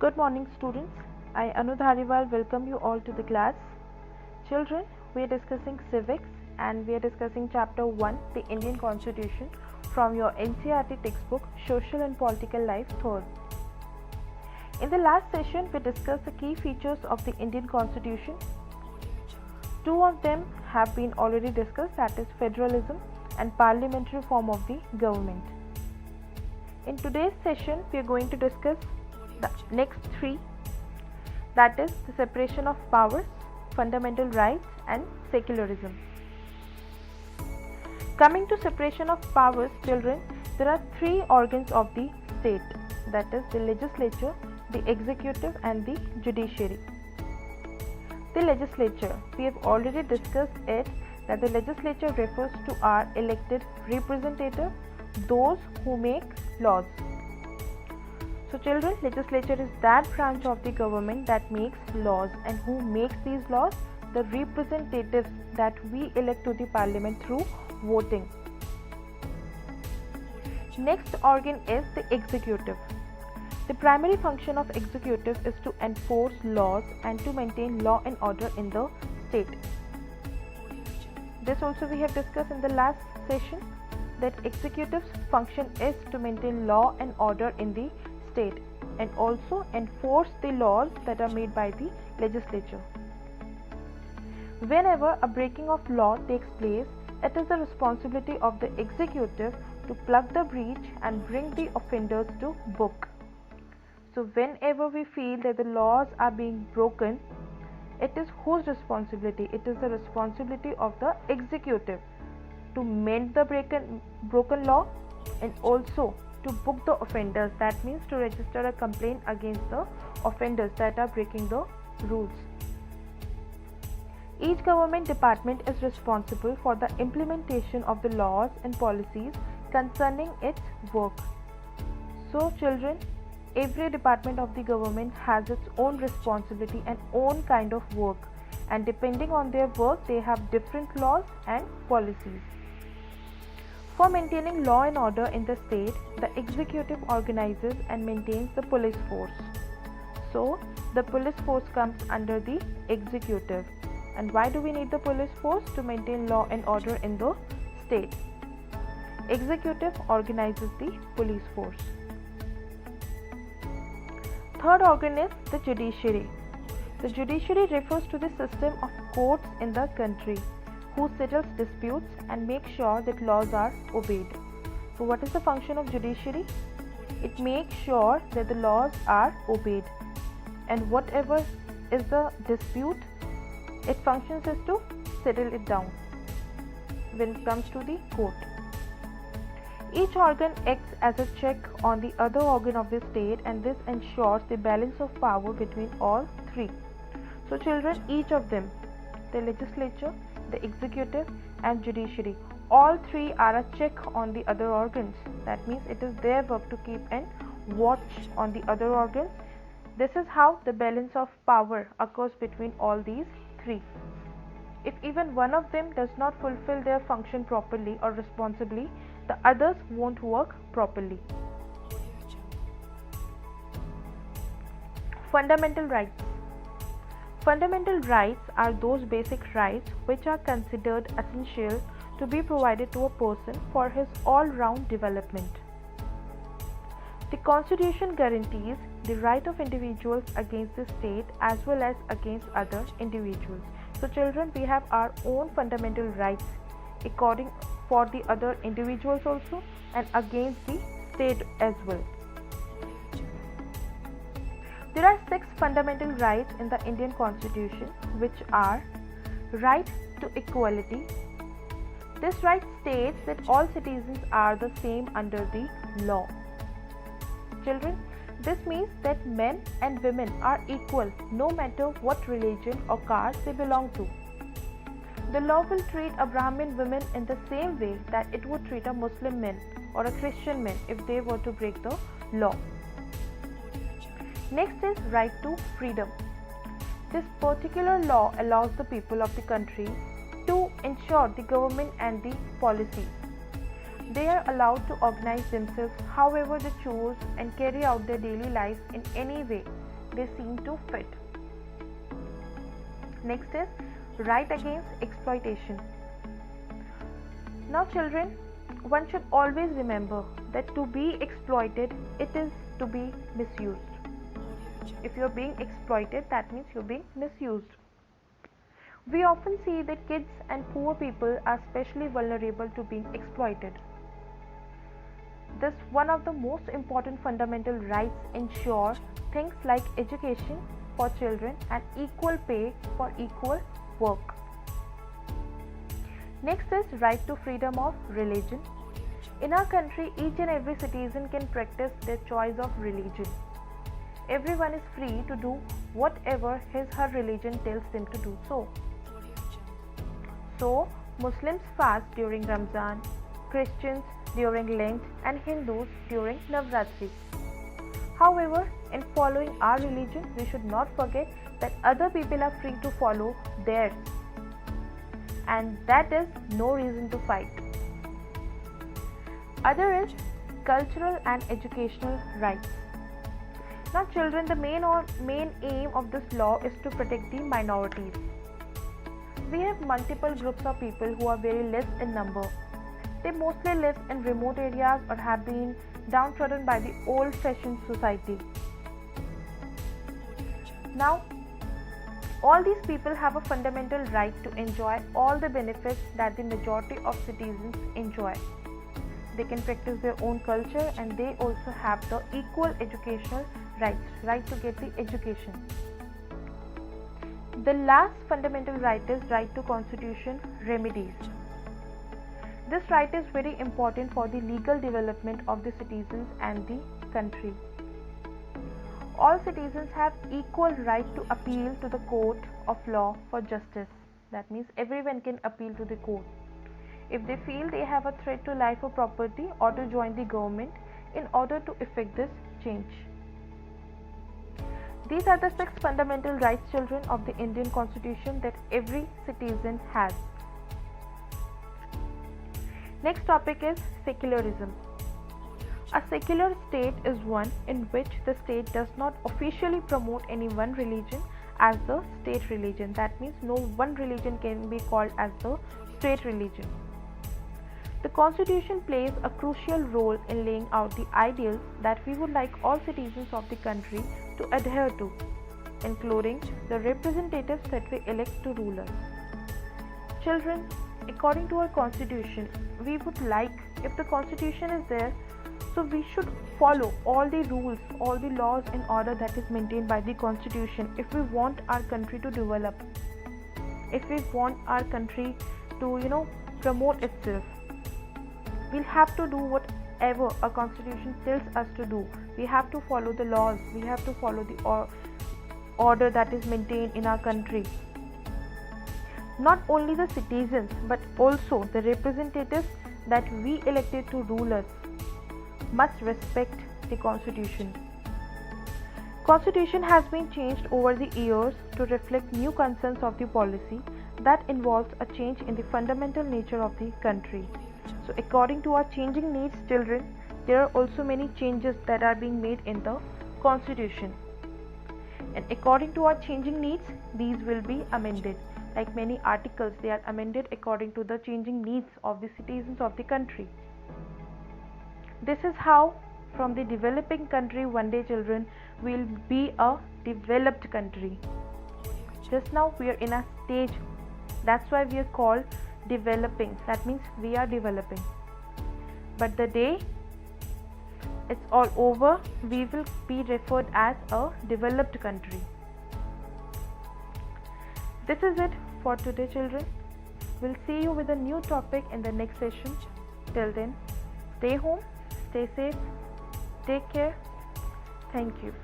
Good morning, students. I, Anu Dhariwal, welcome you all to the class. Children, we are discussing civics and we are discussing chapter 1, the Indian Constitution, from your NCERT textbook, Social and Political Life, 3rd. In the last session, we discussed the key features of the Indian Constitution. Two of them have been already discussed, that is federalism and parliamentary form of the government. In today's session, we are going to discuss the next three, that is the separation of powers, fundamental rights and secularism. Coming to separation of powers, children, there are three organs of the state, that is the legislature, the executive and the judiciary. The legislature, we have already discussed it, that the legislature refers to our elected representative, those who make laws. So children, legislature is that branch of the government that makes laws, and who makes these laws? The representatives that we elect to the parliament through voting. Next organ is the executive. The primary function of executive is to enforce laws and to maintain law and order in the state. This also we have discussed in the last session, that executive's function is to maintain law and order in the state and also enforce the laws that are made by the legislature. Whenever a breaking of law takes place, it is the responsibility of the executive to plug the breach and bring the offenders to book. So whenever we feel that the laws are being broken, it is whose responsibility? It is the responsibility of the executive to mend the broken law and also to book the offenders. That means to register a complaint against the offenders that are breaking the rules. Each government department is responsible for the implementation of the laws and policies concerning its work. So children, every department of the government has its own responsibility and own kind of work, and depending on their work they have different laws and policies. For maintaining law and order in the state, the executive organizes and maintains the police force. So the police force comes under the executive. And why do we need the police force? To maintain law and order in the state. Executive organizes the police force. Third organ is the judiciary. The judiciary refers to the system of courts in the country, who settles disputes and makes sure that laws are obeyed. So what is the function of judiciary? It makes sure that the laws are obeyed, and whatever is the dispute, its functions is to settle it down when it comes to the court. Each organ acts as a check on the other organ of the state, and this ensures the balance of power between all three. So children, each of them, the legislature, the executive and judiciary, all three are a check on the other organs. That means it is their work to keep and watch on the other organs. This is how the balance of power occurs between all these three. If even one of them does not fulfill their function properly or responsibly, the others won't work properly. Fundamental rights. Fundamental rights are those basic rights which are considered essential to be provided to a person for his all-round development. The Constitution guarantees the right of individuals against the state as well as against other individuals. So children, we have our own fundamental rights according for the other individuals also and against the state as well. There are 6 fundamental rights in the Indian Constitution, which are: right to equality. This right states that all citizens are the same under the law. Children, this means that men and women are equal no matter what religion or caste they belong to. The law will treat a Brahmin woman in the same way that it would treat a Muslim man or a Christian man if they were to break the law. Next is right to freedom. This particular law allows the people of the country to ensure the government and the policies. They are allowed to organize themselves however they choose and carry out their daily lives in any way they seem to fit. Next is right against exploitation. Now children, one should always remember that to be exploited, it is to be misused. If you're being exploited, that means you're being misused. We often see that kids and poor people are especially vulnerable to being exploited. Thus, one of the most important fundamental rights ensure things like education for children and equal pay for equal work. Next is right to freedom of religion. In our country, each and every citizen can practice their choice of religion. Everyone is free to do whatever his or her religion tells them to do so. So, Muslims fast during Ramzan, Christians during Lent, and Hindus during Navratri. However, in following our religion, we should not forget that other people are free to follow theirs, and that is no reason to fight. Other is cultural and educational rights. Now children, the main aim of this law is to protect the minorities. We have multiple groups of people who are very less in number. They mostly live in remote areas or have been downtrodden by the old-fashioned society. Now, all these people have a fundamental right to enjoy all the benefits that the majority of citizens enjoy. They can practice their own culture, and they also have the equal educational rights, right to get the education. The last fundamental right is right to constitution remedies. This right is very important for the legal development of the citizens and the country. All citizens have equal right to appeal to the court of law for justice. That means everyone can appeal to the court if they feel they have a threat to life or property, or to join the government in order to effect this change. These are the 6 fundamental rights, children, of the Indian Constitution that every citizen has. Next topic is secularism. A secular state is one in which the state does not officially promote any one religion as the state religion. That means no one religion can be called as the state religion. The Constitution plays a crucial role in laying out the ideals that we would like all citizens of the country to adhere to, including the representatives that we elect to rule us. Children, according to our Constitution, we would like, if the Constitution is there, so we should follow all the rules, all the laws in order that is maintained by the Constitution if we want our country to develop, if we want our country to, promote itself. We'll have to do whatever a constitution tells us to do. We have to follow the laws. We have to follow the order that is maintained in our country. Not only the citizens, but also the representatives that we elected to rule us must respect the Constitution. Constitution has been changed over the years to reflect new concerns of the policy that involves a change in the fundamental nature of the country. So according to our changing needs, children, there are also many changes that are being made in the Constitution. And according to our changing needs, these will be amended. Like many articles, they are amended according to the changing needs of the citizens of the country. This is how from the developing country one day, children, will be a developed country. Just now we are in a stage, that's why we are called developing. That means we are developing. But the day it's all over, we will be referred as a developed country. This is it for today, children. We'll see you with a new topic in the next session. Till then, stay home, stay safe, take care. Thank you.